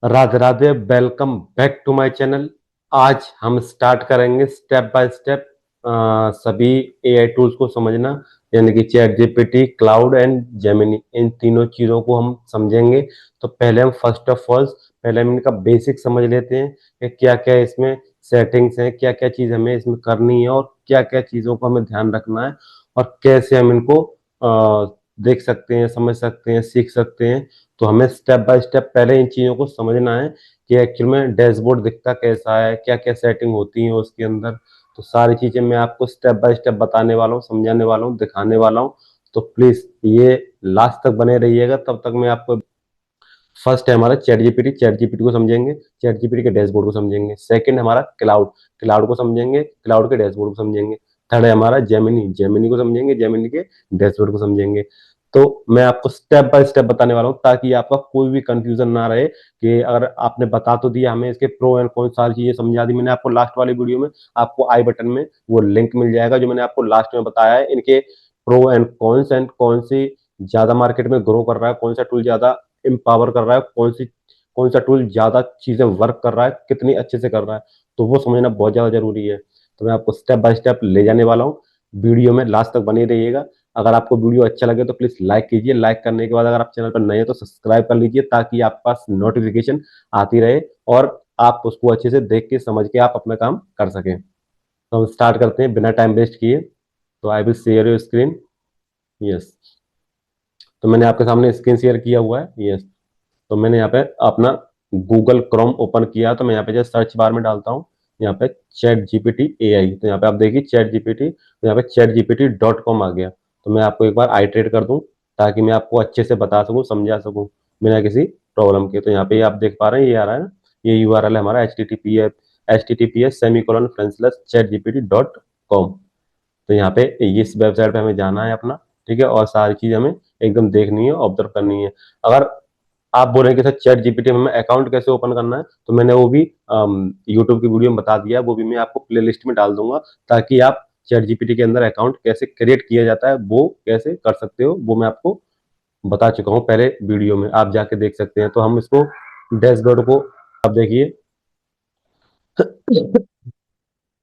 Radhe Radhe, welcome back to my channel. आज हम start करेंगे स्टेप बाय स्टेप सभी एआई टूल्स को समझना, यानी कि ChatGPT, Claude and Gemini, इन तीनों चीज़ों को हम समझेंगे। तो पहले हम फर्स्ट ऑफ ऑल पहले हम इनका बेसिक समझ लेते हैं कि क्या क्या इसमें सेटिंग्स हैं, क्या क्या चीज़ हमें इसमें करनी है और क्या क्या चीज़ों को हमें ध्यान रखना है और कैसे हम इनको देख सकते हैं, समझ सकते हैं, सीख सकते हैं। तो हमें स्टेप बाय स्टेप पहले इन चीज़ों को समझना है कि एक्चुअल में डैशबोर्ड दिखता कैसा है, क्या क्या सेटिंग होती है उसके अंदर। तो सारी चीज़ें मैं आपको स्टेप बाय स्टेप बताने वाला हूँ, समझाने वाला हूँ, दिखाने वाला हूँ। तो प्लीज़ ये लास्ट तक बने रहिएगा, तब तक मैं आपको फर्स्ट है हमारा चैट जीपीटी को समझेंगे, चैट जीपीटी के डैशबोर्ड को समझेंगे। सेकंड हमारा क्लाउड, क्लाउड को समझेंगे, क्लाउड के डैशबोर्ड को समझेंगे। थर्ड है हमारा जेमिनी, जेमिनी को समझेंगे, जेमिनी के डैशबोर्ड को समझेंगे। तो मैं आपको स्टेप बाय स्टेप बताने वाला हूँ ताकि आपका कोई भी कंफ्यूजन ना रहे कि अगर आपने बता तो दिया हमें इसके प्रो एंड कौन सारी चीजें समझा दी। मैंने आपको लास्ट वाली वीडियो में आपको आई बटन में वो लिंक मिल जाएगा जो मैंने आपको लास्ट में बताया है, इनके प्रो एंड कौन सी ज्यादा मार्केट में ग्रो कर रहा है, कौन सा टूल ज्यादा एम्पावर कर रहा है, कौन सा टूल ज्यादा चीजें वर्क कर रहा है, कितनी अच्छे से कर रहा है। तो वो समझना बहुत ज्यादा जरूरी है। तो मैं आपको स्टेप बाय स्टेप ले जाने वाला हूँ। वीडियो में लास्ट तक बने रहिएगा। अगर आपको वीडियो अच्छा लगे तो प्लीज लाइक कीजिए। लाइक करने के बाद अगर आप चैनल पर नए हैं तो सब्सक्राइब कर लीजिए ताकि आपके पास नोटिफिकेशन आती रहे और आप उसको अच्छे से देख के समझ के आप अपना काम कर सकें। तो हम स्टार्ट करते हैं बिना टाइम वेस्ट किए। तो I will share your screen. Yes, तो मैंने आपके सामने स्क्रीन शेयर किया हुआ है। यस, तो मैंने यहाँ पे अपना गूगल क्रोम ओपन किया। तो मैं यहाँ पे जैसे सर्च बार में डालता हूँ यहाँ पे चैट जीपीटी एआई। तो यहाँ पे आप देखिए चैट जीपीटी, तो यहाँ पे chatgpt.com आ गया। तो मैं आपको एक बार आइट्रेट कर दूं ताकि मैं आपको अच्छे से बता सकूं, समझा सकूं बिना किसी प्रॉब्लम के। तो यहाँ पे आप देख पा रहे हैं ये आ रहा है ना, ये यूआरएल है हमारा https://chatgpt.com। तो यहाँ पे इस वेबसाइट पे हमें जाना है अपना, ठीक है, और सारी चीज हमें एकदम देखनी है, ऑब्जर्व करनी है। अगर आप बोल रहे हैं कि सर चैट जीपीटी में अकाउंट कैसे ओपन करना है, तो मैंने वो भी यूट्यूब की वीडियो में बता दिया है, वो भी मैं आपको प्ले लिस्ट में डाल दूंगा ताकि आप चैट जीपीटी के अंदर अकाउंट कैसे क्रिएट किया जाता है वो कैसे कर सकते हो वो मैं आपको बता चुका हूँ पहले वीडियो में, आप जाके देख सकते हैं। तो हम इसको डैशबोर्ड को आप देखिए,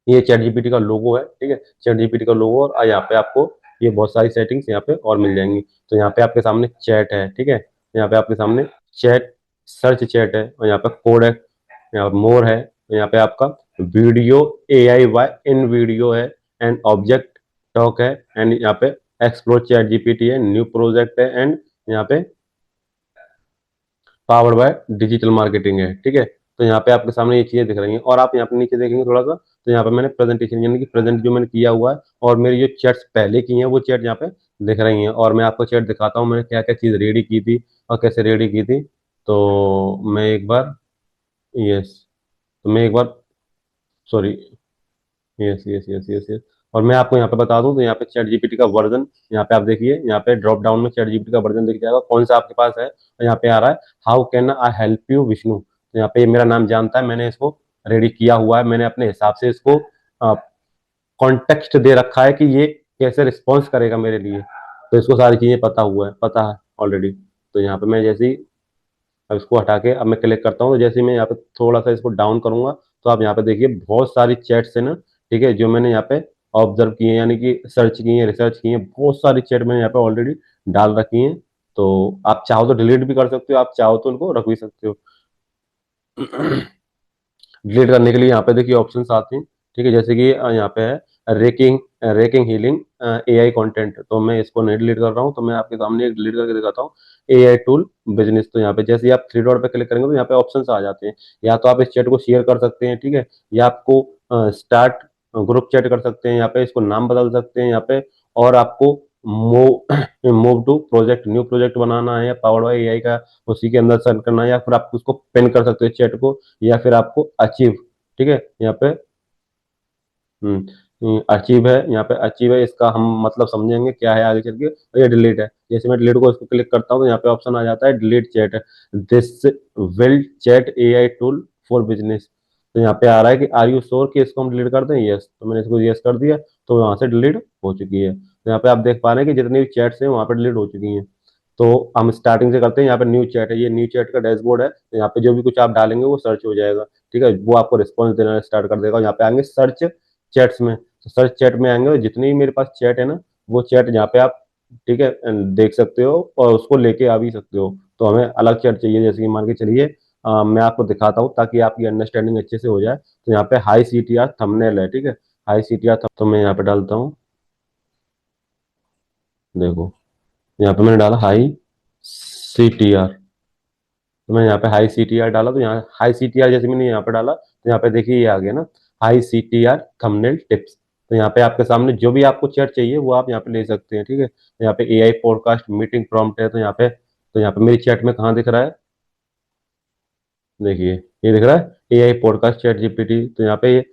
ये चैट जीपीटी का लोगो है, ठीक है, चैट जीपीटी का लोगो। और यहाँ पे आपको ये बहुत सारी सेटिंग्स यहाँ पे और मिल जाएंगी। तो यहाँ पे आपके सामने चैट है, ठीक है, यहाँ पे आपके सामने चैट, सर्च चैट है, और यहाँ पे कोड है, यहाँ पे मोर है, यहाँ पे आपका वीडियो, ए आई वाई इन वीडियो है, एंड ऑब्जेक्ट टॉक है, एंड यहाँ पे एक्सप्लोर चैट जीपीटी है, न्यू प्रोजेक्ट है, एंड यहाँ पे पावर्ड बाय डिजिटल मार्केटिंग है, ठीक है। तो यहाँ पे आपके सामने ये चीजें दिख रही हैं और आप यहाँ पे नीचे देखेंगे थोड़ा सा, तो यहाँ पे मैंने प्रेजेंटेशन यानी कि प्रेजेंट जो मैंने किया हुआ है और मेरी जो चैट्स पहले की हैं वो चैट यहाँ पे दिख रही हैं। और मैं आपको चैट दिखाता हूँ मैंने क्या क्या चीज रेडी की थी और कैसे रेडी की थी। तो मैं एक बार, यस, तो मैं एक बार, sorry, yes yes yes yes yes, और मैं आपको यहाँ पे बता दूं तो यहाँ पे चैट जीपीटी का वर्जन, यहाँ पे आप देखिए, यहाँ पे ड्रॉप डाउन में चैट जीपीटी का वर्जन दिख जाएगा कौन सा आपके पास है, और यहाँ पे आ रहा है how can I help you Vishnu. तो यहाँ पे ये मेरा नाम जानता है, मैंने इसको रेडी किया हुआ है, मैंने अपने हिसाब से इसको कॉन्टेक्स्ट दे रखा है कि ये कैसे रिस्पॉन्स करेगा मेरे लिए। तो इसको सारी चीजें पता है ऑलरेडी। तो यहाँ पे मैं जैसे ही अब इसको हटा के अब मैं क्लिक करता हूँ, तो जैसे ही मैं यहाँ पे थोड़ा सा इसको डाउन करूंगा तो आप यहाँ पे देखिए बहुत सारी चैट्स है ना, ठीक है, जो मैंने यहाँ पे ऑब्जर्व की है, यानी कि सर्च की है, रिसर्च की है, बहुत सारी चैट मैंने यहाँ पे ऑलरेडी डाल रखी है। तो आप चाहो तो डिलीट भी कर सकते हो, आप चाहो तो उनको रख भी सकते हो। डिलीट करने के लिए यहाँ पे देखिए ऑप्शंस आते हैं, ठीक है, जैसे कि यहाँ पे है racking, racking healing AI content. तो मैं इसको नहीं डिलीट कर रहा हूँ, तो मैं आपके सामने एक डिलीट करके दिखाता हूँ, एआई टूल बिजनेस। तो यहाँ पे जैसे ही आप थ्री डॉट पे क्लिक करेंगे तो यहाँ पे ऑप्शंस आ जाते हैं। या तो आप इस चैट को शेयर कर सकते हैं, ठीक है, या आपको स्टार्ट ग्रुप चैट कर सकते हैं, यहाँ पे इसको नाम बदल सकते हैं यहाँ पे, और आपको move move to project, new project बनाना है या पावर बाई एआई का उसी के अंदर सेंड करना है, या फिर आप उसको पिन कर सकते हो चैट को, या फिर आपको अचीव, ठीक है, यहाँ पे अचीव है, यहाँ पे अचीव है, इसका हम मतलब समझेंगे क्या है आगे चल के। और ये डिलीट है, जैसे मैं डिलीट को इसको क्लिक करता हूँ तो यहाँ पे ऑप्शन आ जाता है delete chat, this will chat AI tool for business. तो यहाँ पे आ रहा है कि आर यू श्योर कि इसको हम डिलीट कर दें, यस, तो मैंने इसको यस कर दिया तो वहां से डिलीट हो चुकी है। तो यहाँ पे आप देख पा रहे हैं कि जितनी भी चैट्स हैं वहां पे डिलीट हो चुकी हैं। तो हम स्टार्टिंग से करते हैं। यहाँ पे न्यू चैट है, ये न्यू चैट का डैशबोर्ड है। तो यहाँ पे जो भी कुछ आप डालेंगे वो सर्च हो जाएगा, ठीक है, वो आपको रिस्पॉन्स देना स्टार्ट कर देगा। यहाँ पे आएंगे सर्च चैट्स में, तो सर्च चैट में आएंगे, तो जितनी भी मेरे पास चैट है ना, वो चैट यहाँ पे आप, ठीक है, देख सकते हो और उसको लेके आ भी सकते हो। तो हमें अलग चैट चाहिए, जैसे कि मान के चलिए मैं आपको दिखाता हूँ ताकि आपकी अंडरस्टैंडिंग अच्छे से हो जाए। तो यहाँ पे हाई CTR थंबनेल है, ठीक है, हाई CTR तो मैं यहाँ पे डालता हूँ, देखो यहाँ पे मैंने डाला हाई CTR। तो मैं यहाँ पे हाई CTR डाला, तो यहाँ हाई CTR जैसे मैंने यहाँ पे डाला, तो यहाँ पे देखिए ये आ गया ना, हाई CTR थंबनेल टिप्स। तो यहाँ पे आपके सामने जो भी आपको चैट चाहिए वो आप यहाँ पे ले सकते हैं, ठीक है। तो यहाँ पे AI पॉडकास्ट मीटिंग प्रॉम्प्ट है, तो यहाँ पे मेरी चैट में कहाँ दिख रहा है, देखिए ये दिख रहा है AI पॉडकास्ट चैट GPT। तो यहाँ पे ये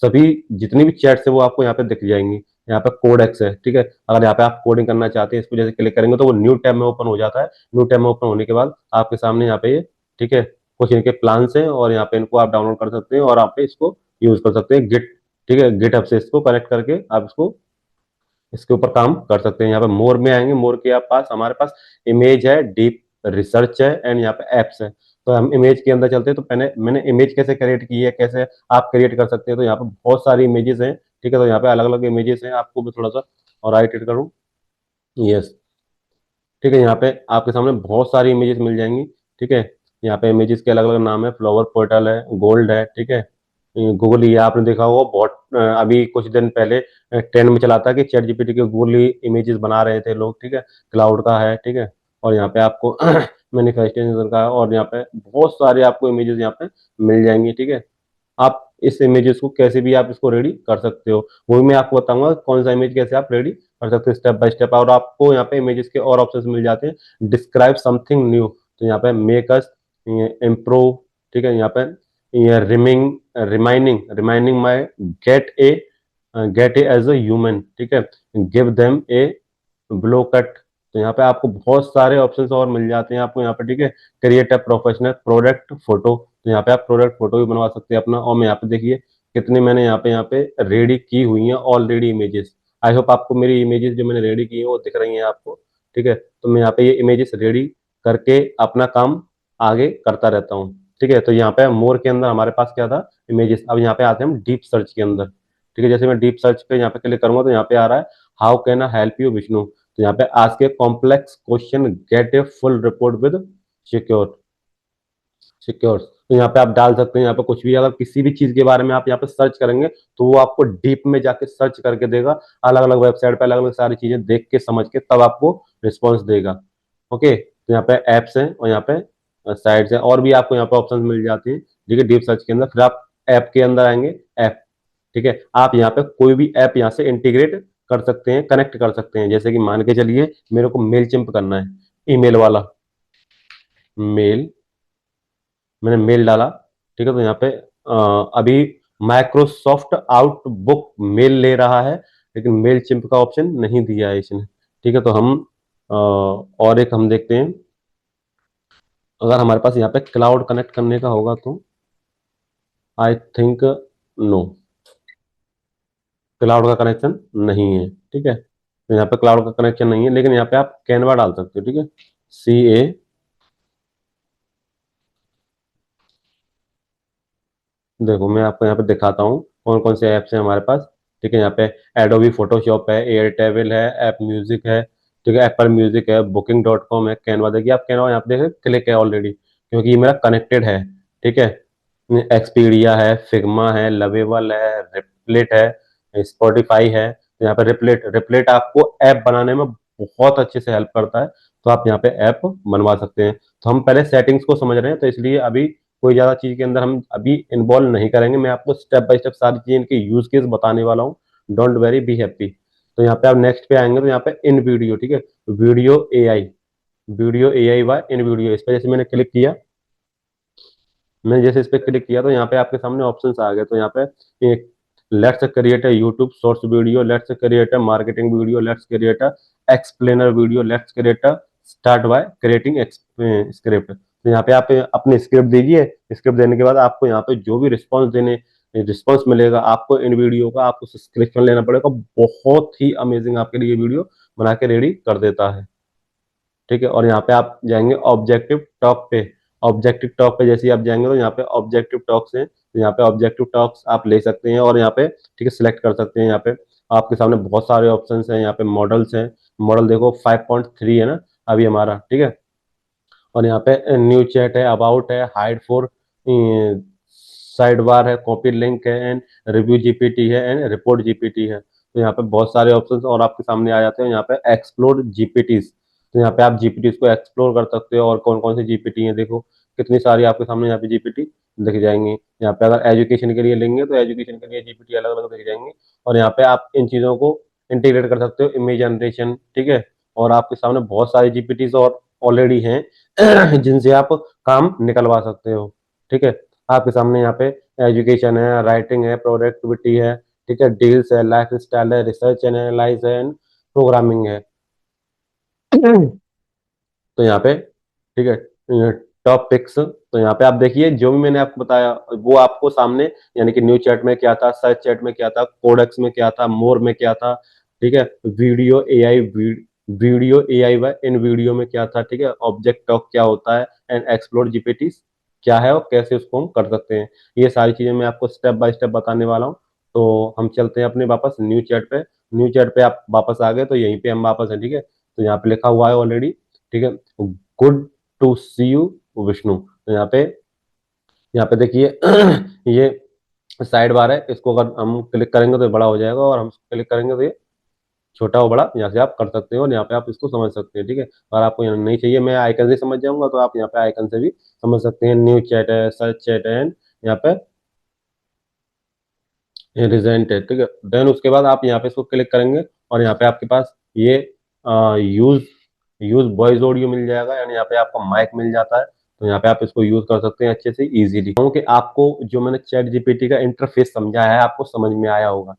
सभी जितनी भी चैट्स है वो आपको यहाँ पे दिख जाएंगी। यहाँ पे कोडेक्स है, ठीक है, अगर यहाँ पे आप कोडिंग करना चाहते हैं, इसको जैसे क्लिक करेंगे तो वो न्यू टैब में ओपन हो जाता है। न्यू टैब में ओपन होने के बाद आपके सामने यहाँ पे ये, ठीक है, कुछ इनके प्लान्स हैं और यहाँ पे इनको आप डाउनलोड कर सकते हैं और आप पे इसको यूज कर सकते हैं। गिट, ठीक है, गिटहब से इसको कनेक्ट करके आप इसको इसके ऊपर काम कर सकते हैं। यहाँ पे मोर में आएंगे, मोर के आप पास हमारे पास इमेज है, डीप रिसर्च है एंड यहाँ पे एप्स है। तो हम इमेज के अंदर चलते हैं। तो पहले मैंने इमेज कैसे क्रिएट की है, कैसे आप क्रिएट कर सकते हैं, तो यहाँ पे बहुत सारी इमेजेस हैं, ठीक है। तो यहाँ पे अलग अलग इमेजेस हैं, आपको भी थोड़ा सा और राइट करूँ, यस, ठीक है। यहाँ पे आपके सामने बहुत सारी इमेजेस मिल जाएंगी, ठीक है। यहाँ पे इमेजेस के अलग अलग नाम है, फ्लावर पोर्टल है, गोल्ड है, ठीक है। गूगल, ये आपने देखा होगा बहुत अभी कुछ दिन पहले ट्रेंड में चला था कि चैट GPT के गूगल इमेजेस बना रहे थे लोग, ठीक है। क्लाउड का है, ठीक है। और यहाँ पे आपको मैनिफेस्टेशन का है और यहाँ पे बहुत सारे आपको इमेजेस यहाँ पे मिल जाएंगी, ठीक है। आप इस इमेजेस को कैसे भी आप इसको रेडी कर सकते हो, वो भी मैं आपको बताऊंगा कौन सा इमेज कैसे आप रेडी कर सकते हो स्टेप बाय स्टेप। और आपको यहाँ पे इमेजेस के और ऑप्शंस मिल जाते हैं, डिस्क्राइब समथिंग न्यू, तो यहाँ पे मेक अस इम्प्रूव, ठीक है। यहाँ पे ये remaining my get a get a as a human, ठीक है, give them a blow cut. तो यहाँ पे आपको बहुत सारे ऑप्शंस और मिल जाते हैं आपको यहाँ पे, ठीक है। Create a professional product photo, तो यहाँ पे आप प्रोडक्ट फोटो भी बनवा सकते हैं अपना। और मैं यहाँ पे देखिए कितनी मैंने यहाँ पे रेडी की हुई हैं ऑलरेडी इमेजेस। आई होप आपको मेरी इमेजेस जो मैंने रेडी की है वो दिख रही हैं आपको, ठीक है। तो मैं यहाँ पे ये इमेजेस रेडी करके अपना काम आगे करता रहता हूँ, ठीक है। तो यहाँ पे मोर के अंदर हमारे पास क्या था, इमेजेस। अब यहाँ पे आते हैं हम डीप सर्च के अंदर, ठीक है। जैसे मैं डीप सर्च पे यहाँ पे क्लिक करूंगा तो यहाँ पे आ रहा है how can I help you Vishnu. तो यहाँ पे ask a complex question gate a full report with secure secure. तो यहाँ पे आप डाल सकते हैं यहाँ पे कुछ भी, अगर किसी भी चीज के बारे में आप यहाँ पे सर्च करेंगे तो वो आपको डीप में जाके सर्च करके देगा, अलग अलग वेबसाइट पे अलग अलग सारी चीजें देख के समझ के तब आपको रिस्पॉन्स देगा। ओके, तो यहाँ पे एप्स हैं और यहाँ पे साइट्स हैं और भी आपको यहाँ पे ऑप्शन मिल जाती है, ठीक है, डीप सर्च के अंदर। फिर आप ऐप के अंदर आएंगे, ऐप, ठीक है। आप यहाँ पे कोई भी ऐप यहाँ से इंटीग्रेट कर सकते हैं, कनेक्ट कर सकते हैं। जैसे कि मान के चलिए मेरे को मेल चिंप करना है, ईमेल वाला मेल, मैंने मेल डाला, ठीक है। तो यहाँ पे अभी माइक्रोसॉफ्ट आउटबुक मेल ले रहा है लेकिन मेल चिंप का ऑप्शन नहीं दिया है इसने, ठीक है। तो हम और एक हम देखते हैं, अगर हमारे पास यहाँ पे क्लाउड कनेक्ट करने का होगा तो आई थिंक नो, क्लाउड का कनेक्शन नहीं है, ठीक है। तो यहाँ पे क्लाउड का कनेक्शन नहीं है, लेकिन यहाँ पे आप कैनवा डाल सकते हो, ठीक है, CA। देखो मैं आपको यहाँ पे दिखाता हूँ कौन कौन से ऐप्स हैं हमारे पास, ठीक है। यहाँ पे एडोबी फोटोशॉप है, एयरटेबल है, ऐप म्यूजिक है, ठीक है, एप्पल म्यूजिक है, Booking.com है, कैनवा। देखिए आप कैनवा यहाँ पे देखें क्लिक है ऑलरेडी क्योंकि ये मेरा कनेक्टेड है, ठीक है। एक्सपीडिया है, फिग्मा है, लवेबल है, रिप्लेट है, स्पॉटिफाई है। तो यहाँ पे रिप्लेट रिप्लेट आपको ऐप बनाने में बहुत अच्छे से हेल्प करता है, तो आप यहाँ पे ऐप बनवा सकते हैं। तो हम पहले सेटिंग्स को समझ रहे हैं, तो इसलिए अभी कोई ज्यादा चीज के अंदर हम अभी इन्वॉल्व नहीं करेंगे। मैं आपको स्टेप बाय स्टेप सारी चीजें इनके यूज केस बताने वाला हूँ। Don't very be happy. तो यहाँ पे आप नेक्स्ट पे आएंगे तो यहाँ पे इन वीडियो, ठीक है, वीडियो AI व इन वीडियो, इस पे जैसे मैंने क्लिक किया, मैंने जैसे इस पे क्लिक किया तो यहाँ पे आपके सामने ऑप्शंस आ गए। तो यहाँ पे let's create a YouTube shorts video, let's create a marketing video, let's create a explainer video, let's create a start by creating script. तो यहाँ पे आप अपनी स्क्रिप्ट दीजिए, स्क्रिप्ट देने के बाद आपको यहाँ पे जो भी रिस्पॉन्स मिलेगा आपको इन वीडियो का, आपको सब्सक्रिप्शन लेना पड़ेगा। बहुत ही अमेजिंग आपके लिए वीडियो बना के रेडी कर देता है। ठीक है। और यहाँ पे आप जाएंगे ऑब्जेक्टिव टॉक पे। ऑब्जेक्टिव टॉक पे जैसे ही आप जाएंगे तो यहाँ पे ऑब्जेक्टिव टॉक्स हैं, तो यहाँ पे ऑब्जेक्टिव टॉक्स आप ले सकते हैं और यहाँ पे ठीक है सिलेक्ट कर सकते हैं। यहाँ पे आपके सामने बहुत सारे ऑप्शंस हैं, यहाँ पे मॉडल्स हैं। मॉडल देखो 5.3 है ना अभी हमारा, ठीक है। और यहाँ पे न्यू चैट है, अबाउट है, हाइड फॉर साइड बार है, कॉपी लिंक है, एंड रिव्यू जीपीटी है, एंड रिपोर्ट जीपीटी है। तो यहाँ पे बहुत सारे ऑप्शंस और आपके सामने आ जाते हैं। यहाँ पे एक्सप्लोर जीपीटीज, तो यहाँ पे आप जीपीटीज को एक्सप्लोर कर सकते हो और कौन कौन सी जीपीटी है देखो, कितनी सारी आपके सामने यहाँ पे जीपीटी दिख जाएंगी। यहाँ पे अगर एजुकेशन के लिए लेंगे तो एजुकेशन के लिए जीपीटी अलग अलग दिख जाएंगी। और यहाँ पे आप इन चीजों को इंटीग्रेट कर सकते हो, इमेज जनरेशन, ठीक है। और आपके सामने बहुत सारी जीपीटीज और ऑलरेडी हैं जिनसे आप काम निकलवा सकते हो, ठीक है। आपके सामने यहाँ पे एजुकेशन है, राइटिंग है, प्रोडक्टिविटी है, ठीक है, डील्स है, लाइफ स्टाइल है, रिसर्च एंड एनालाइज है, एंड प्रोग्रामिंग है। तो यहाँ पे ठीक है टॉप पिक्स, तो यहाँ पे आप देखिए जो भी मैंने आपको बताया वो आपको सामने, यानी कि न्यू चैट में क्या था, सर्च चैट में क्या था, कोडेक्स में क्या था, मोर में क्या था, ठीक है, वीडियो एआई, वीडियो एआई व इन वीडियो में क्या था, ठीक है, ऑब्जेक्ट टॉक क्या होता है, एंड एक्सप्लोर जीपीटी क्या है और कैसे उसको हम कर सकते हैं। ये सारी चीजें मैं आपको स्टेप बाय स्टेप बताने वाला हूँ। तो हम चलते हैं अपने वापस न्यू चैट पे। न्यू चैट पे आप वापस आ गए तो यहीं पे हम वापस हैं, ठीक है। तो यहाँ पे लिखा हुआ है ऑलरेडी, ठीक है, good to see you Vishnu. तो यहाँ पे देखिए ये साइड बार है, इसको अगर हम क्लिक करेंगे तो ये बड़ा हो जाएगा और हम क्लिक करेंगे तो ये छोटा हो बड़ा यहाँ से आप कर सकते हो और यहाँ पे आप इसको समझ सकते हैं, ठीक है। अगर आपको यहाँ नहीं चाहिए, मैं आइकन से समझ जाऊंगा, तो आप यहाँ पे आइकन से भी समझ सकते हैं। न्यू चैट है, सर्च चैट है, यहाँ पे रिजेंट है, ठीक है। देन उसके बाद आप यहाँ पे इसको क्लिक करेंगे और यहाँ पे आपके पास ये यूज यूज वॉइस ऑडियो मिल जाएगा, यानी यहाँ पे आपको माइक मिल जाता है। तो यहाँ पे आप इसको यूज कर सकते हैं अच्छे से इजीली। क्योंकि आपको जो मैंने चैट जीपीटी का इंटरफेस समझाया है आपको समझ में आया होगा।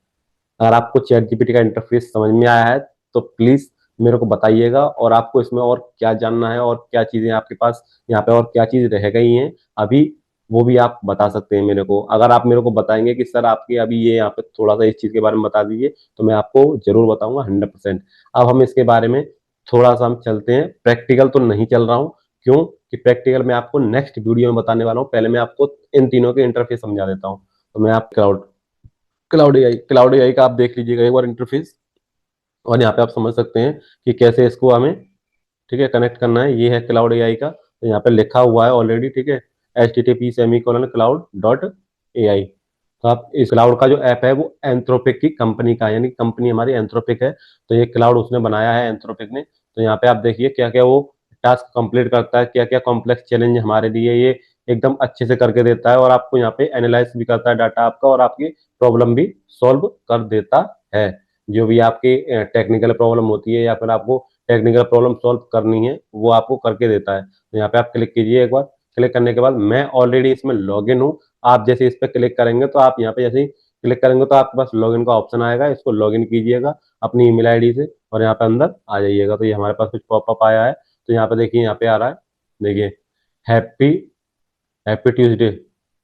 अगर आपको चैट जीपीटी का इंटरफेस समझ में आया है तो प्लीज मेरे को बताइएगा, और आपको इसमें और क्या जानना है और क्या चीजें आपके पास यहाँ पे और क्या चीज रह गई हैं अभी, वो भी आप बता सकते हैं मेरे को। अगर आप मेरे को बताएंगे कि सर आपके अभी ये यहाँ पे थोड़ा सा इस चीज के बारे में बता दीजिए, तो मैं आपको जरूर बताऊंगा 100%। अब हम इसके बारे में थोड़ा सा हम चलते हैं, प्रैक्टिकल तो नहीं चल रहा हूँ, क्यों कि प्रैक्टिकल मैं आपको नेक्स्ट वीडियो में बताने वाला हूँ। पहले मैं आपको इन तीनों के इंटरफेस समझा देता हूँ। तो मैं आप क्लाउड एआई का आप देख लीजिएगा एक बार इंटरफेस, और यहाँ पे आप समझ सकते हैं कि कैसे इसको हमें ठीक है कनेक्ट करना है। ये है क्लाउड एआई का, तो यहाँ पे लिखा हुआ है ऑलरेडी, ठीक है, http://cloud.ai। तो आप इस क्लाउड का जो ऐप है वो एंथ्रोपिक की कंपनी का है, यानी कंपनी हमारी एंथ्रोपिक है। तो ये क्लाउड उसने बनाया है एंथ्रोपिक ने। तो यहाँ पे आप देखिए क्या क्या वो टास्क कंप्लीट करता है, क्या क्या कॉम्प्लेक्स चैलेंज हमारे लिए ये एकदम अच्छे से करके देता है, और आपको यहाँ पे एनालाइज भी करता है डाटा आपका, और आपकी प्रॉब्लम भी सॉल्व कर देता है। जो भी आपकी टेक्निकल प्रॉब्लम होती है या फिर आपको टेक्निकल प्रॉब्लम सॉल्व करनी है वो आपको करके देता है। तो यहाँ पे आप क्लिक कीजिए एक बार। क्लिक करने के बाद मैं ऑलरेडी इसमें लॉगिन हूँ। आप जैसे इस पर क्लिक करेंगे तो आप यहाँ पे जैसे ही क्लिक करेंगे तो आपके पास लॉगिन का ऑप्शन आएगा, इसको लॉगिन कीजिएगा अपनी ईमेल आईडी से और यहाँ पे अंदर आ जाइएगा। तो ये हमारे पास कुछ पॉपअप आया है, तो यहाँ पे देखिए यहाँ पे आ रहा है, देखिए हैप्पी हैप्पी ट्यूसडे है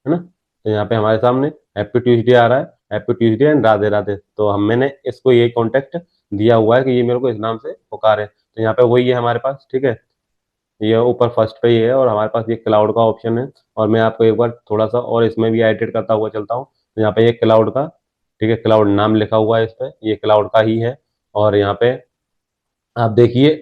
ना। तो यहाँ पे हमारे सामने हैप्पी ट्यूसडे आ रहा है, happy Tuesday and Radhe Radhe. तो हम मैंने इसको ये कॉन्टेक्ट दिया हुआ है कि ये मेरे को इस नाम से पुकारे। तो यहाँ पे वही है हमारे पास, ठीक है, ये ऊपर फर्स्ट पे ही है और हमारे पास ये क्लाउड का ऑप्शन है। और मैं आपको एक बार थोड़ा सा और इसमें भी एडिट करता हुआ चलता हूँ। तो यहाँ पे ये क्लाउड का, ठीक है, क्लाउड नाम लिखा हुआ है इस पे, ये क्लाउड का ही है। और यहाँ पे आप देखिए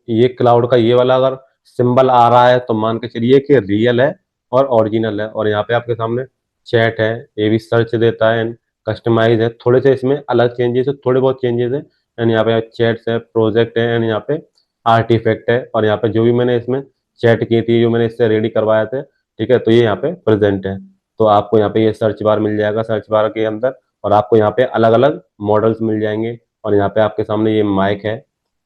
ये क्लाउड का ये वाला अगर सिंबल आ रहा है तो मान के चलिए कि रियल है और ओरिजिनल है। और यहाँ पे आपके सामने चैट है, ये भी सर्च देता है एंड कस्टमाइज है। थोड़े से इसमें अलग चेंजेस है, थोड़े बहुत चेंजेस है। एंड यहाँ पे चैट्स है, प्रोजेक्ट है, एंड यहाँ पे आर्टिफैक्ट है। और यहाँ पे जो भी मैंने इसमें चैट की थी, जो मैंने इससे रेडी करवाया थे, ठीक है, तो ये यहाँ पे प्रेजेंट है। तो आपको यहाँ पे ये सर्च बार मिल जाएगा, सर्च बार के अंदर, और आपको यहाँ पे अलग अलग मॉडल्स मिल जाएंगे। और यहाँ पे आपके सामने ये माइक है,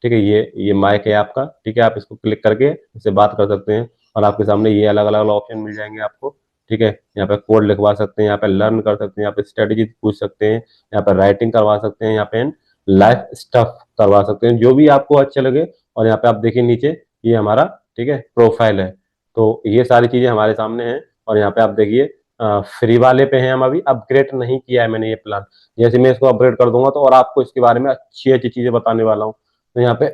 ठीक है, ये माइक है आपका, ठीक है, आप इसको क्लिक करके इससे बात कर सकते हैं। और आपके सामने ये अलग अलग ऑप्शन मिल जाएंगे आपको, ठीक है। यहाँ पे कोड लिखवा सकते हैं, यहाँ पे लर्न कर सकते हैं, यहाँ पे स्ट्रेटेजी पूछ सकते हैं, यहाँ पे राइटिंग करवा सकते हैं, यहाँ पे लाइफ स्टफ करवा सकते हैं, जो भी आपको अच्छा लगे। और यहाँ पे आप देखिए नीचे ये हमारा, ठीक है, प्रोफाइल है। तो ये सारी चीजें हमारे सामने हैं। और यहाँ पे आप देखिए फ्री वाले पे हैं हम, अभी अपग्रेड नहीं किया है मैंने ये प्लान। जैसे मैं इसको अपग्रेड कर दूंगा तो और आपको इसके बारे में अच्छी अच्छी चीजें बताने वाला हूँ। तो यहाँ पे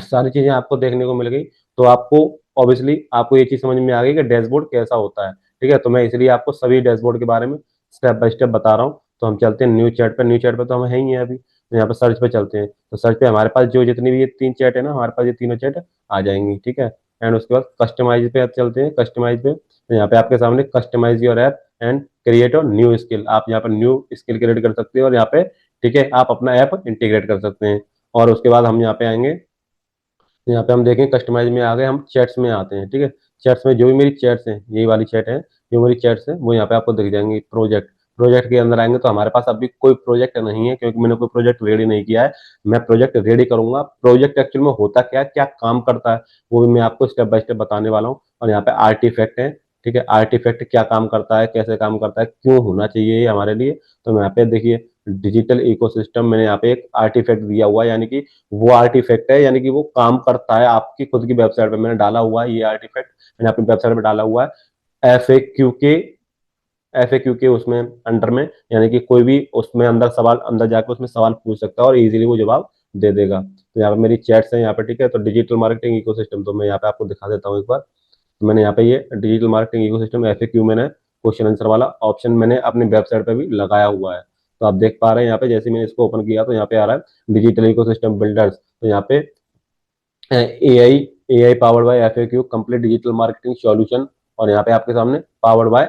सारी चीजें आपको देखने को मिल गई। तो आपको ऑब्वियसली आपको ये चीज समझ में आ गई कि डैशबोर्ड कैसा होता है। ठीक है, तो मैं इसलिए आपको सभी डैशबोर्ड के बारे में स्टेप बाय स्टेप बता रहा हूँ। तो हम चलते हैं न्यू चैट पे। न्यू चैट पे तो हम है ही है अभी, तो यहाँ पे सर्च पे चलते हैं। तो सर्च पे हमारे पास जो जितनी भी ये 3 चैट है ना, हमारे पास ये तीनों चैट आ जाएंगी। ठीक है, एंड उसके बाद कस्टमाइज पे आप चलते हैं। कस्टमाइज पे तो यहाँ पे आपके सामने customise your app and create और न्यू स्किल, आप यहाँ पर न्यू स्किल क्रिएट कर सकते हैं और यहाँ पे ठीक है आप अपना ऐप इंटीग्रेट कर सकते हैं। और उसके बाद हम यहाँ पे आएंगे, यहाँ पे हम देखें कस्टमाइज में आ गए, हम चैट्स में आते हैं। ठीक है, चैट्स में जो भी मेरी चैट्स हैं, यही वाली चैट है, जो मेरी चैट्स है वो यहाँ पे आपको दिख जाएंगी। प्रोजेक्ट, प्रोजेक्ट के अंदर आएंगे तो हमारे पास अभी कोई प्रोजेक्ट नहीं है, क्योंकि मैंने कोई प्रोजेक्ट रेडी नहीं किया है। मैं प्रोजेक्ट रेडी करूंगा। प्रोजेक्ट एक्चुअल में होता क्या है, क्या काम करता है, वो भी मैं आपको स्टेप बाय स्टेप बताने वाला हूँ। और यहाँ पे आर्टिफैक्ट है। ठीक है, आर्टिफैक्ट क्या काम करता है, कैसे काम करता है, क्यों होना चाहिए ये हमारे लिए। तो मैं यहाँ पे देखिए डिजिटल इकोसिस्टम, मैंने यहाँ पे एक आर्टिफैक्ट दिया हुआ है, यानी कि वो आर्टिफैक्ट है, यानी कि वो काम करता है। आपकी खुद की वेबसाइट पे मैंने डाला हुआ है ये आर्टिफैक्ट, मैंने अपनी वेबसाइट पे डाला हुआ है। एफ ए क्यू के उसमें अंडर में, यानी कि कोई भी उसमें अंदर सवाल, अंदर जाकर उसमें सवाल पूछ सकता है और इजीली वो जवाब दे देगा। तो यहाँ पे मेरी चैट्स है यहाँ पे। ठीक है, तो डिजिटल मार्केटिंग इकोसिस्टम, तो मैं यहाँ पे आपको दिखा देता हूँ एक बार। तो मैंने यहाँ पे ये digital marketing ecosystem F A Q, मैंने क्वेश्चन आंसर वाला ऑप्शन मैंने अपनी वेबसाइट पे भी लगाया हुआ है। तो आप देख पा रहे हैं यहाँ पे, जैसे मैंने इसको ओपन किया तो यहाँ पे आ रहा है डिजिटल इकोसिस्टम बिल्डर्स। तो यहाँ पे AI AI powered by F A Q complete digital marketing solution, और यहाँ पे आपके सामने पावर्ड बाय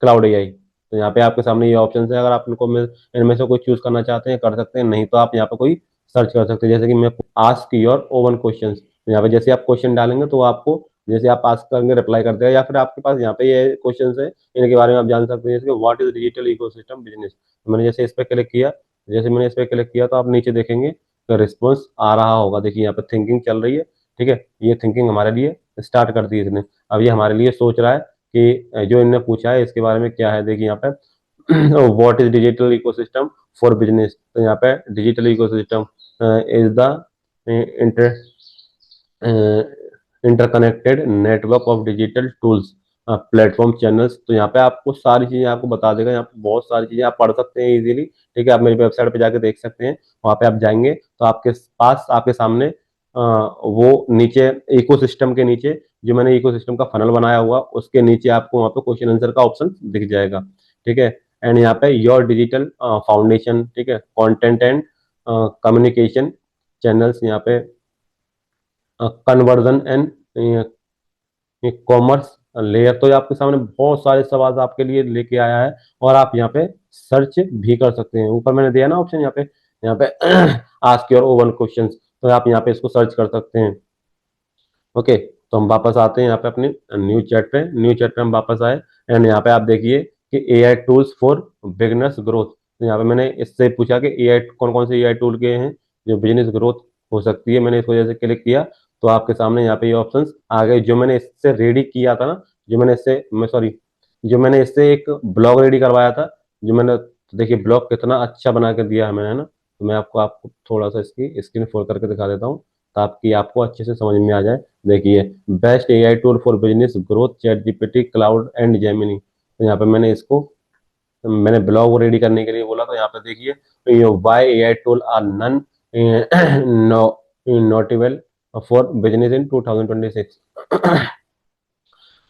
क्लाउड एआई। तो यहाँ पे आपके सामने ये ऑप्शन है, अगर आप इनको में इनमें से कोई चूज करना चाहते हैं कर सकते हैं, नहीं तो आप यहाँ पे कोई सर्च कर सकते हैं। जैसे कि मैं आस्क योर ओवन क्वेश्चन, तो यहाँ पे जैसे आप क्वेश्चन डालेंगे तो आपको, जैसे आप आस्क करेंगे रिप्लाई कर देगा। या फिर आपके पास यहाँ पे ये क्वेश्चन है, इनके बारे में आप जान सकते हैं, जैसे what is digital ecosystem business. तो मैंने जैसे इस पर क्लिक किया, जैसे मैंने इस पर क्लिक किया तो आप नीचे देखेंगे तो रिस्पॉन्स आ रहा होगा। देखिए यहाँ पे थिंकिंग चल रही है। ठीक है, ये थिंकिंग हमारे लिए स्टार्ट कर दी इसने। अब ये हमारे लिए सोच रहा है कि जो इनने पूछा है इसके बारे में क्या है। देखिए यहाँ पे what is digital ecosystem for business. तो यहाँ पे digital ecosystem is the inter interconnected network of digital tools platform channels. तो यहाँ पे आपको सारी चीजें आपको बता देगा। यहाँ पे बहुत सारी चीजें आप पढ़ सकते हैं इजीली। ठीक है, आप मेरी वेबसाइट पे जाके देख सकते हैं। वहाँ पे आप जाएंगे तो आपके पास, आपके सामने वो नीचे इकोसिस्टम के नीचे, जो मैंने इकोसिस्टम का फनल बनाया हुआ, उसके नीचे आपको वहाँ पे क्वेश्चन आंसर का ऑप्शन दिख जाएगा। ठीक है, एंड यहाँ पे योर डिजिटल फाउंडेशन, ठीक है, कंटेंट एंड कम्युनिकेशन चैनल्स, यहाँ पे कन्वर्जन एंड कॉमर्स लेयर। तो ये आपके सामने बहुत सारे सवाल आपके लिए लेके आया है, और आप यहाँ पे सर्च भी कर सकते हैं। ऊपर मैंने दिया ना ऑप्शन यहाँ पे, आस्क योर ओवन क्वेश्चन, तो आप यहाँ पे इसको सर्च कर सकते हैं। ओके, तो हम वापस आते हैं यहाँ पे अपनी न्यू चैट पे। न्यू चैट पे हम वापस आए, एंड यहाँ पे आप देखिए कि AI tools for beginners growth. तो यहाँ पे मैंने इससे पूछा कि एआई कौन कौन से एआई टूल के हैं जो बिजनेस ग्रोथ हो सकती है। मैंने इस वजह से क्लिक किया तो आपके सामने यहाँ पे ये ऑप्शंस आ गए, जो मैंने इससे रेडी किया था ना, जो मैंने इससे, मैं सॉरी, जो मैंने इससे एक ब्लॉग रेडी करवाया था, जो मैंने, तो देखिए ब्लॉग कितना अच्छा बना के दिया है मैंने, है ना। तो मैं आपको आपको थोड़ा सा इसकी स्क्रीन फोल्ड करके दिखा देता हूँ, ताकि आपको अच्छे से समझ में आ जाए। देखिए best AI tool for business growth, chat GPT, Claude and Gemini. तो यहाँ पे मैंने इसको, मैंने ब्लॉग रेडी करने के लिए बोला, तो यहाँ पे देखिए तो ये why AI tool are none notable for business in 2026।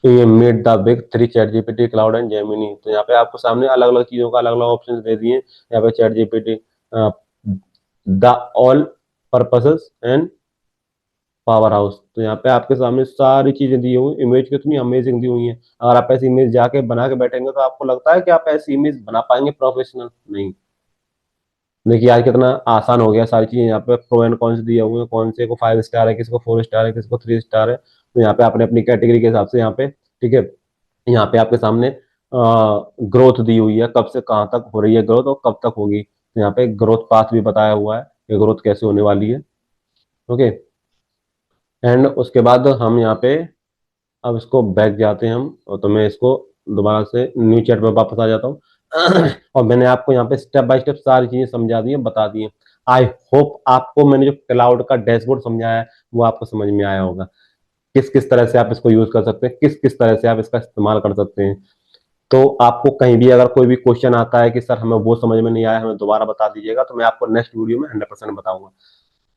ये meet the big three, ChatGPT, Claude and Gemini. तो यहाँ पे आपको सामने अलग अलग चीजों का अलग अलग ऑप्शन दे दिए। यहाँ पे chat GPT the all purposes and power house. तो यहाँ पे आपके सामने सारी चीजें दी हुई, इमेज कितनी अमेजिंग दी हुई है। अगर आप ऐसी इमेज जाके बना के बैठेंगे तो आपको लगता है कि आप ऐसी इमेज बना पाएंगे प्रोफेशनल, नहीं। देखिए आज कितना आसान हो गया, सारी चीजें यहाँ पे प्रो एंड कॉन्स दिए हुए हैं, कौन से को 5 स्टार है, किसी को 4 स्टार है, किसी को 3 स्टार है। तो यहाँ पे आपने अपनी कैटेगरी के हिसाब से यहाँ पे, ठीक है, यहाँ पे आपके सामने ग्रोथ दी हुई है, कब से कहाँ तक हो रही है ग्रोथ और कब तक होगी। तो यहाँ पे ग्रोथ पाथ भी बताया हुआ है कि ग्रोथ कैसे होने वाली है। ओके, एंड उसके बाद हम यहाँ पे, अब इसको बैक जाते हैं हम, और तो मैं इसको दोबारा से न्यू चैट पर वापस आ जाता हूँ। और मैंने आपको यहाँ पे स्टेप बाय स्टेप सारी चीजें समझा दी हैं, बता दी हैं। आई होप आपको मैंने जो क्लाउड का डैशबोर्ड समझाया है वो आपको समझ में आया होगा, किस किस तरह से आप इसको यूज कर सकते हैं, किस किस तरह से आप इसका इस्तेमाल कर सकते हैं। तो आपको कहीं भी अगर कोई भी क्वेश्चन आता है कि सर हमें वो समझ में नहीं आया, हमें दोबारा बता दीजिएगा, तो मैं आपको नेक्स्ट वीडियो में 100% बताऊंगा।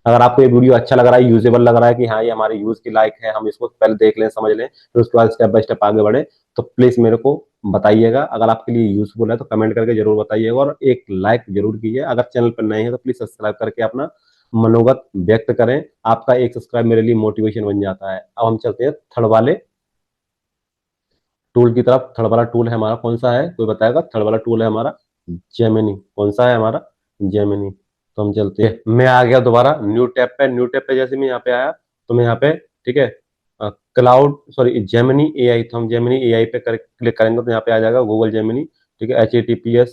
अगर आपको ये वीडियो अच्छा लग रहा है, यूजेबल लग रहा है कि हाँ ये हमारे यूज के लायक है, हम इसको पहले देख लें, समझ लें, फिर उसके बाद स्टेप बाय स्टेप आगे बढ़े, तो प्लीज मेरे को बताइएगा। अगर आपके लिए यूजफुल है तो कमेंट करके जरूर बताइएगा और एक लाइक जरूर कीजिए। अगर चैनल पर नए हैं तो प्लीज सब्सक्राइब करके अपना मनोगत व्यक्त करें। आपका एक सब्सक्राइब मेरे लिए मोटिवेशन बन जाता है। अब हम चलते हैं थर्ड वाले टूल की तरफ। थर्ड वाला टूल है हमारा, कौन सा है, कोई बताएगा? थर्ड वाला टूल है हमारा जेमिनी। कौन सा है हमारा? जेमिनी। तो हम चलते हैं, मैं आ गया दोबारा न्यू टैब पे। न्यू टैब पे जैसे मैं यहाँ पे आया तो मैं यहाँ पे, ठीक है, क्लाउड सॉरी जेमिनी एआई, तो हम जेमिनी एआई पे क्लिक करेंगे तो यहाँ पे आ जाएगा गूगल जेमिनी। ठीक है, HTTPS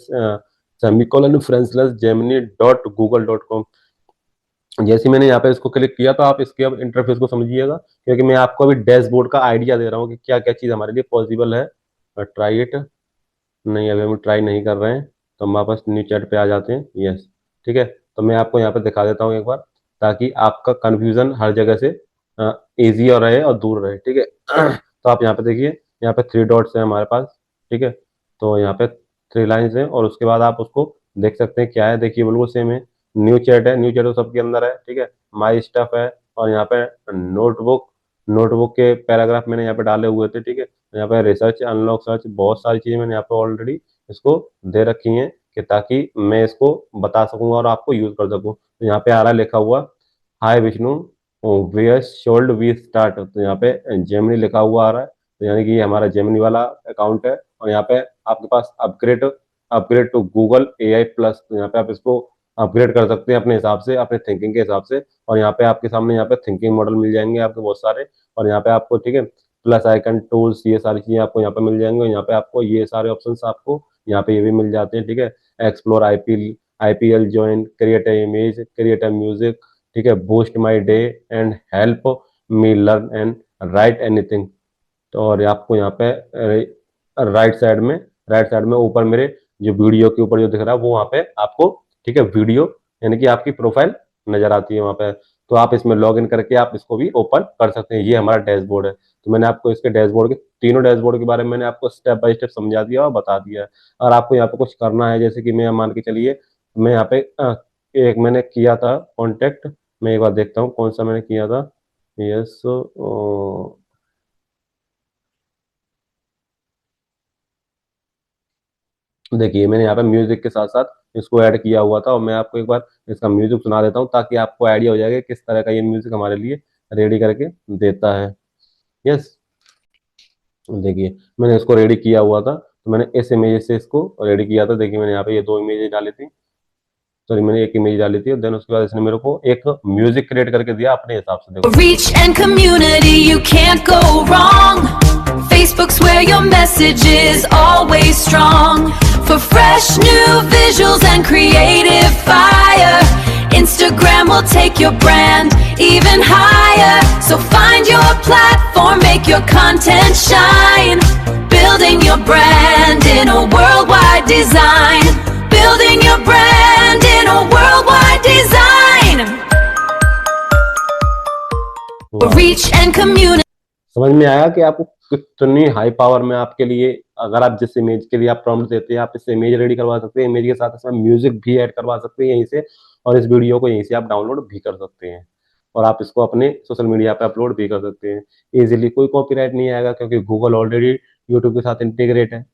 सेमीकोलन फ्रेंचलेस जेमिनी .google.com। जैसे मैंने यहाँ पे इसको क्लिक किया तो आप इसके अब इंटरफेस को समझिएगा, क्योंकि मैं आपको अभी डैशबोर्ड का आइडिया दे रहा हूँ कि क्या क्या चीज़ हमारे लिए पॉसिबल है। Try it. नहीं, अभी हम ट्राई नहीं कर रहे हैं, तो हम वापस न्यू चैट पे आ जाते हैं। यस, ठीक है, तो मैं आपको यहाँ पे दिखा देता हूँ एक बार, ताकि आपका कन्फ्यूजन हर जगह से ईजी और रहे और दूर रहे। ठीक है, तो आप यहाँ पे देखिए, यहाँ पे 3 डॉट्स है हमारे पास। ठीक है, तो यहाँ पे 3 लाइन्स है और उसके बाद आप उसको देख सकते हैं क्या है। देखिए बिल्कुल सेम है, न्यू चैट है, न्यू चैट तो सबके अंदर है। ठीक है, माई स्टफ है और यहाँ पे नोटबुक, नोटबुक के पैराग्राफ मैंने यहाँ पे डाले हुए थे। ठीक है, यहाँ पे रिसर्च, अनलॉक सर्च, बहुत सारी चीजें मैंने यहाँ पे ऑलरेडी इसको दे रखी हैं कि ताकि मैं इसको बता सकूंगा और आपको यूज कर सकूं। तो यहाँ पे आ रहा है लिखा हुआ, hi Vishnu, where should we start. तो यहाँ पे जेमिनी लिखा हुआ आ रहा है, तो यानी कि ये हमारा जेमिनी वाला अकाउंट है। और यहाँ पे आपके पास upgrade, upgrade to Google AI plus, तो यहाँ पे आप इसको अपग्रेड कर सकते हैं अपने हिसाब से, अपने थिंकिंग के हिसाब से। और यहाँ पे आपके सामने यहाँ पे थिंकिंग मॉडल मिल जाएंगे आपको बहुत सारे, और यहाँ पे आपको, ठीक है, प्लस आइकन, टूल्स, ये सारी चीजें आपको यहाँ पे मिल जाएंगे। यहाँ पे आपको ये सारे ऑप्शंस आपको यहाँ पे ये भी मिल जाते हैं। ठीक है, explore IPL join, create a image, create a music, ठीक है, boost my day and help me learn and right anything. तो और आपको यहाँ पे राइट साइड में, राइट साइड में ऊपर मेरे जो वीडियो के ऊपर जो दिख रहा है वो वहाँ पे आपको, ठीक है, वीडियो यानी कि आपकी प्रोफाइल नजर आती है वहाँ पे। तो आप इसमें लॉग इन करके आप इसको भी ओपन कर सकते हैं। ये हमारा डैशबोर्ड है। तो मैंने आपको इसके डैशबोर्ड के, तीनों डैशबोर्ड के बारे में मैंने आपको स्टेप बाय स्टेप समझा दिया और बता दिया है। और आपको यहाँ पे कुछ करना है, जैसे कि मैं मान के चलिए, मैं यहाँ पे एक मैंने किया था कॉन्टेक्ट, मैं एक बार देखता हूँ कौन सा मैंने किया था। यस, देखिए मैंने यहाँ पे म्यूजिक के साथ साथ इसको ऐड किया हुआ था, और मैं आपको एक बार इसका म्यूजिक सुना देता हूँ ताकि आपको आइडिया हो जाएगा किस तरह का ये म्यूजिक हमारे लिए रेडी करके देता है। यस, देखिए मैंने इसको रेडी किया हुआ था, तो मैंने इस इमेज से इसको रेडी किया था। देखिए मैंने यहाँ पे ये 2 इमेज डाली थी, सॉरी मैंने एक इमेज डाली थी, और देन उसके बाद इसने मेरे को एक म्यूजिक क्रिएट करके दिया अपने हिसाब से। देखो, Reach and community, you can't go wrong. Facebook's where your message is always strong. For fresh new visuals and creative fire, Instagram will take your brand even higher. So find your platform, make your content shine. Building your brand in a worldwide design. Building your brand in a worldwide design. Reach and community. समझ में आया कि आपको कितनी high power में आपके लिए, अगर आप जिस इमेज के लिए आप प्रॉम्प्ट देते हैं, आप इससे इमेज रेडी करवा सकते हैं, इमेज के साथ इसमें म्यूजिक भी ऐड करवा सकते हैं यहीं से, और इस वीडियो को यहीं से आप डाउनलोड भी कर सकते हैं, और आप इसको अपने सोशल मीडिया पे अपलोड भी कर सकते हैं इजीली। कोई कॉपीराइट नहीं आएगा क्योंकि गूगल ऑलरेडी यूट्यूब के साथ इंटीग्रेट है।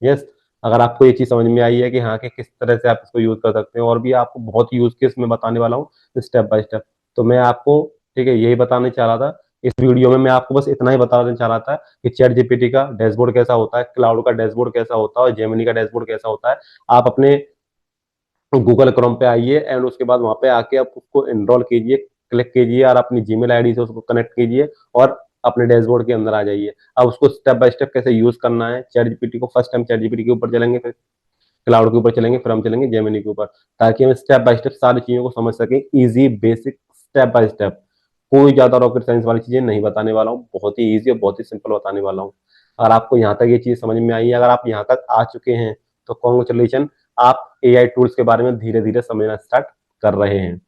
यस, अगर आपको ये चीज समझ में आई है कि हाँ कि किस तरह से आप इसको यूज कर सकते हैं, और भी आपको बहुत यूज केस में बताने वाला हूँ स्टेप बाय स्टेप, तो मैं आपको, ठीक है, यही बताने चाह रहा था इस वीडियो में। मैं आपको बस इतना ही बताना चाह रहा था कि चैट जीपीटी का डैशबोर्ड कैसा होता है, क्लाउड का डैशबोर्ड कैसा होता है, और जेमिनी का डैशबोर्ड कैसा होता है। आप अपने गूगल क्रोम पे आइए एंड उसके बाद वहां पे आके आप उसको इनरोल कीजिए, क्लिक कीजिए और अपनी जीमेल आईडी से उसको कनेक्ट कीजिए और अपने डैशबोर्ड के अंदर आ जाइए। अब उसको स्टेप बाय स्टेप कैसे यूज करना है चैट जीपीटी को, फर्स्ट टाइम चैट जीपीटी के ऊपर चलेंगे, फिर क्लाउड के ऊपर चलेंगे, फिर हम चलेंगे जेमिनी के ऊपर, ताकि हम स्टेप बाय स्टेप सारी चीजों को समझ सकें, easy basic step by step. कोई ज्यादा रॉकेट साइंस वाली चीजें नहीं बताने वाला हूँ, बहुत ही इजी और बहुत ही सिंपल बताने वाला हूँ। अगर आपको यहाँ तक ये चीज समझ में आई है, अगर आप यहाँ तक आ चुके हैं, तो कॉन्ग्रेचुलेशन, आप AI टूल्स के बारे में धीरे धीरे समझना स्टार्ट कर रहे हैं।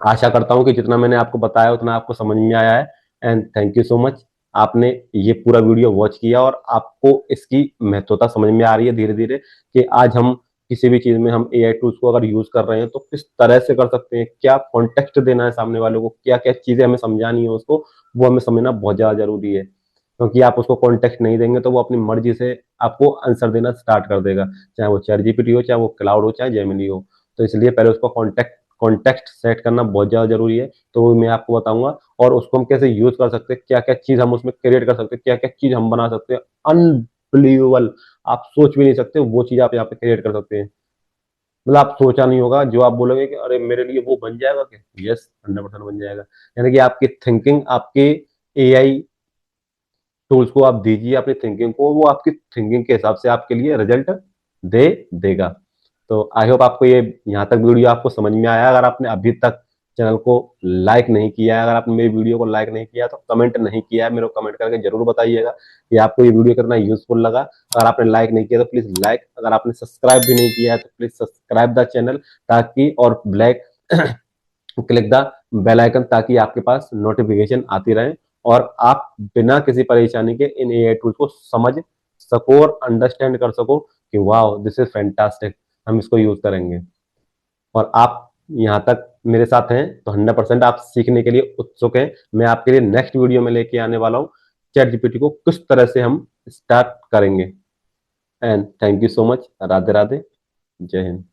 आशा करता हूँ कि जितना मैंने आपको बताया उतना आपको समझ में आया है, and thank you so much. आपने ये पूरा वीडियो वॉच किया और आपको इसकी महत्वता समझ में आ रही है धीरे धीरे, कि आज हम किसी भी चीज में हम एआई टूल्स को अगर यूज कर रहे हैं तो किस तरह से कर सकते हैं, क्या कॉन्टेक्स्ट देना है सामने वाले को, क्या क्या चीजें हमें समझानी है उसको, वो हमें समझना बहुत ज्यादा जरूरी है। क्योंकि आप उसको कॉन्टेक्स्ट नहीं देंगे तो वो अपनी मर्जी से आपको आंसर देना स्टार्ट कर देगा, चाहे वो चैट जीपीटी हो, चाहे वो क्लाउड हो, चाहे जेमिनी हो। तो इसलिए पहले उसको कॉन्टेक्स्ट सेट करना बहुत ज्यादा जरूरी है। तो वो मैं आपको बताऊंगा, और उसको हम कैसे यूज कर सकते हैं, क्या क्या चीज हम उसमें क्रिएट कर सकते हैं, क्या क्या चीज हम बना सकते हैं, अनबिलीवेबल, आप सोच भी नहीं सकते वो चीज आप यहाँ पे क्रिएट कर सकते हैं। मतलब आप सोचा नहीं होगा, जो आप बोलोगे कि अरे मेरे लिए वो बन जाएगा क्या, यस 100% बन जाएगा। यानी कि आपकी थिंकिंग, आपके एआई टूल्स को आप दीजिए अपनी थिंकिंग को, वो आपकी थिंकिंग के हिसाब से आपके लिए रिजल्ट दे देगा। तो आई होप आपको ये यहाँ तक वीडियो आपको समझ में आया। अगर आपने अभी तक चैनल को लाइक नहीं किया है, अगर आपने मेरी वीडियो को लाइक नहीं किया तो कमेंट नहीं किया है, मेरे को कमेंट करके जरूर बताइएगा कि आपको ये वीडियो कितना यूजफुल लगा। अगर आपने लाइक नहीं किया तो प्लीज लाइक, अगर आपने सब्सक्राइब भी नहीं किया है तो प्लीज सब्सक्राइब द चैनल, ताकि और ब्लैक क्लिक द बेल आइकन, ताकि आपके पास नोटिफिकेशन आती रहे और आप बिना किसी परेशानी के इन एआई टूल्स को समझ सको और अंडरस्टैंड कर सको कि वाह दिस इज फैंटास्टिक, हम इसको यूज करेंगे। और आप यहाँ तक मेरे साथ हैं तो 100% आप सीखने के लिए उत्सुक हैं। मैं आपके लिए नेक्स्ट वीडियो में लेके आने वाला हूँ चैट जीपीटी को किस तरह से हम स्टार्ट करेंगे। And thank you so much. Radhe Radhe. जय हिंद।